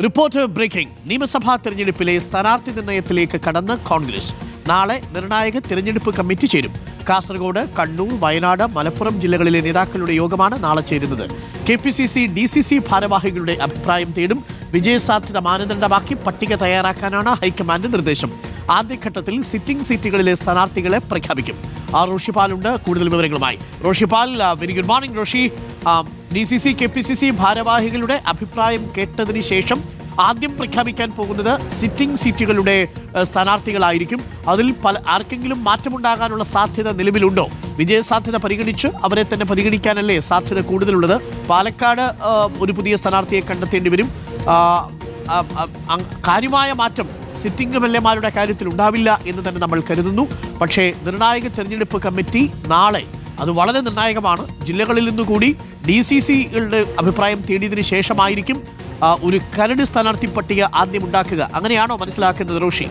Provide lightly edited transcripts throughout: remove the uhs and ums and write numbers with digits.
Report breaking. നിയമസഭാ തെരഞ്ഞെടുപ്പിലെ സ്ഥാനാർത്ഥി നിർണയത്തിലേക്ക് കടന്ന് കോൺഗ്രസ്. നാളെ നിർണായക തെരഞ്ഞെടുപ്പ് കമ്മിറ്റി ചേരും. കാസർഗോഡ്, കണ്ണൂർ, വയനാട്, മലപ്പുറം ജില്ലകളിലെ നേതാക്കളുടെ യോഗമാണ് നാളെ ചേരുന്നത്. KPCC, DCC ഭാരവാഹികളുടെ അഭിപ്രായം തേടും. വിജയസാധ്യത മാനദണ്ഡമാക്കി പട്ടിക തയ്യാറാക്കാനാണ് ഹൈക്കമാൻഡ് നിർദ്ദേശം. ആദ്യഘട്ടത്തിൽ സിറ്റിംഗ് സീറ്റുകളിലെ സ്ഥാനാർത്ഥികളെ പ്രഖ്യാപിക്കും. റോഷിപാലുണ്ട് കൂടുതൽ വിവരങ്ങളുമായി. Roshipal, very good morning. Roshi, DCC, KPCC ഭാരവാഹികളുടെ അഭിപ്രായം കേട്ടതിന് ശേഷം ആദ്യം പ്രഖ്യാപിക്കാൻ പോകുന്നത് സിറ്റിംഗ് സീറ്റുകളുടെ സ്ഥാനാർത്ഥികളായിരിക്കും. അതിൽ ആർക്കെങ്കിലും മാറ്റമുണ്ടാകാനുള്ള സാധ്യത നിലവിലുണ്ടോ? വിജയസാധ്യത പരിഗണിച്ച് അവരെ തന്നെ പരിഗണിക്കാനല്ലേ സാധ്യത കൂടുതലുള്ളത്? പാലക്കാട് ഒരു പുതിയ സ്ഥാനാർത്ഥിയെ കണ്ടെത്തേണ്ടി വരും. കാര്യമായ മാറ്റം സിറ്റിംഗ് MLA മാരുടെ കാര്യത്തിൽ ഉണ്ടാവില്ല എന്ന് തന്നെ നമ്മൾ കരുതുന്നു. പക്ഷേ നിർണായക തെരഞ്ഞെടുപ്പ് കമ്മിറ്റി നാളെ, അത് വളരെ നിർണായകമാണ്, ജില്ലകളിൽ നിന്നുകൂടി DCCകളുടെ അഭിപ്രായം തേടിയതിനു ശേഷമായിരിക്കും ഒരു കരട് സ്ഥാനാർത്ഥി പട്ടിക ആദ്യം ഉണ്ടാക്കുക. അങ്ങനെയാണോ മനസ്സിലാക്കുന്നത് റോഷി?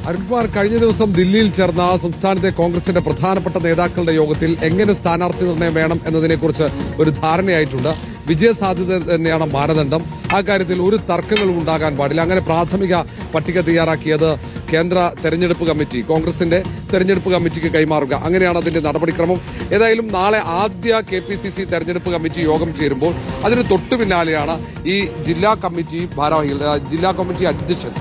അരുൺകുമാർ, കഴിഞ്ഞ ദിവസം ദില്ലിയിൽ ചേർന്ന സംസ്ഥാനത്തെ കോൺഗ്രസിന്റെ പ്രധാനപ്പെട്ട നേതാക്കളുടെ യോഗത്തിൽ എങ്ങനെ സ്ഥാനാർത്ഥി നിർണയം വേണം എന്നതിനെക്കുറിച്ച് ഒരു ധാരണയായിട്ടുണ്ട്. വിജയസാധ്യത തന്നെയാണ് മാനദണ്ഡം. ആ കാര്യത്തിൽ ഒരു തർക്കങ്ങളും ഉണ്ടാകാൻ പാടില്ല. അങ്ങനെ പ്രാഥമിക പട്ടിക തയ്യാറാക്കിയത് കേന്ദ്ര തെരഞ്ഞെടുപ്പ് കമ്മിറ്റി, കോൺഗ്രസിന്റെ തെരഞ്ഞെടുപ്പ് കമ്മിറ്റിക്ക് കൈമാറുക, അങ്ങനെയാണ് അതിന്റെ നടപടിക്രമം. ഏതായാലും നാളെ ആദ്യ KPCC തെരഞ്ഞെടുപ്പ് കമ്മിറ്റി യോഗം ചേരുമ്പോൾ അതിന് തൊട്ടു പിന്നാലെയാണ് ഈ ജില്ലാ കമ്മിറ്റി ഭാരവാഹികൾ, ജില്ലാ കമ്മിറ്റി അധ്യക്ഷൻ,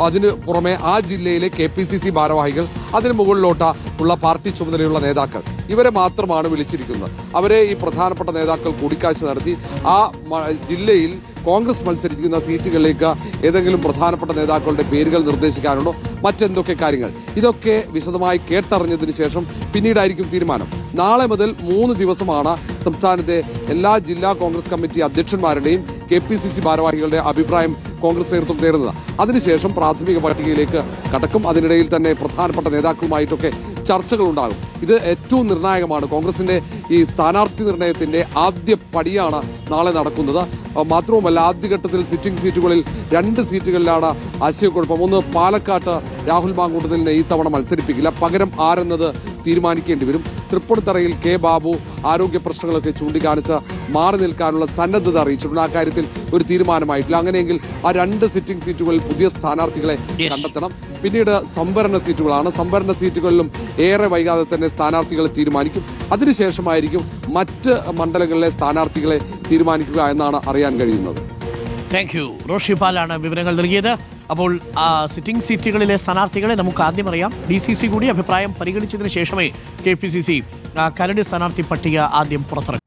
അതിനു പുറമെ ആ ജില്ലയിലെ KPCC ഭാരവാഹികൾ, അതിന് മുകളിലോട്ട് ഉള്ള പാർട്ടി ചുമതലയുള്ള നേതാക്കൾ, ഇവരെ മാത്രമാണ് വിളിച്ചിരിക്കുന്നത്. അവരെ ഈ പ്രധാനപ്പെട്ട നേതാക്കൾ കൂടിക്കാഴ്ച നടത്തി ആ ജില്ലയിൽ കോൺഗ്രസ് മത്സരിക്കുന്ന സീറ്റുകളിലേക്ക് ഏതെങ്കിലും പ്രധാനപ്പെട്ട നേതാക്കളുടെ പേരുകൾ നിർദ്ദേശിക്കാനുണ്ടോ, മറ്റെന്തൊക്കെ കാര്യങ്ങൾ, ഇതൊക്കെ വിശദമായി കേട്ടറിഞ്ഞതിനു ശേഷം പിന്നീടായിരിക്കും തീരുമാനം. നാളെ മുതൽ 3 ദിവസമാണ് സംസ്ഥാനത്തെ എല്ലാ ജില്ലാ കോൺഗ്രസ് കമ്മിറ്റി അധ്യക്ഷന്മാരുടെയും KPCC ഭാരവാഹികളുടെ അഭിപ്രായം കോൺഗ്രസ് നേതൃത്വം തേടുന്നത്. അതിനുശേഷം പ്രാഥമിക പട്ടികയിലേക്ക് കടക്കും. അതിനിടയിൽ തന്നെ പ്രധാനപ്പെട്ട നേതാക്കളുമായിട്ടൊക്കെ ചർച്ചകൾ ഉണ്ടാകും. ഇത് ഏറ്റവും നിർണായകമാണ്. കോൺഗ്രസിന്റെ ഈ സ്ഥാനാർത്ഥി നിർണയത്തിന്റെ ആദ്യ പടിയാണ് നാളെ നടക്കുന്നത്. മാത്രവുമല്ല, ആദ്യഘട്ടത്തിൽ സിറ്റിംഗ് സീറ്റുകളിൽ 2 സീറ്റുകളിലാണ് ആശയക്കുഴപ്പം. ഒന്ന്, പാലക്കാട്ട് രാഹുൽ മാങ്കൂട്ടത്തിലിനെ ഈ തവണ മത്സരിപ്പിക്കില്ല, പകരം ആരെന്നത് തീരുമാനിക്കേണ്ടി വരും. തൃപ്പൂണിത്തറയിൽ K ബാബു ആരോഗ്യ പ്രശ്നങ്ങളൊക്കെ ചൂണ്ടിക്കാണിച്ച് മാറി നിൽക്കാനുള്ള സന്നദ്ധത അറിയിച്ചിട്ടുണ്ട്. ആ കാര്യത്തിൽ ഒരു തീരുമാനമായിട്ടില്ല. അങ്ങനെയെങ്കിൽ ആ 2 സിറ്റിംഗ് സീറ്റുകളിൽ പുതിയ സ്ഥാനാർത്ഥികളെ കണ്ടെത്തണം. പിന്നീട് സംവരണ സീറ്റുകളാണ്. സംവരണ സീറ്റുകളിലും ഏറെ വൈകാതെ തന്നെ സ്ഥാനാർത്ഥികളെ തീരുമാനിക്കും. അതിനുശേഷമായിരിക്കും മറ്റ് മണ്ഡലങ്ങളിലെ സ്ഥാനാർത്ഥികളെ തീരുമാനിക്കുക എന്നാണ് അറിയാൻ കഴിയുന്നത്. Thank you. റോഷിപാലാണ് വിവരങ്ങൾ നൽകിയത്. അപ്പോൾ സിറ്റിംഗ് സീറ്റുകളിലെ സ്ഥാനാർത്ഥികളെ നമുക്ക് ആദ്യം അറിയാം. DCC കൂടി അഭിപ്രായം പരിഗണിച്ചതിന് ശേഷമേ KPCC കരട് സ്ഥാനാർത്ഥി പട്ടിക ആദ്യം പുറത്തിറക്കും.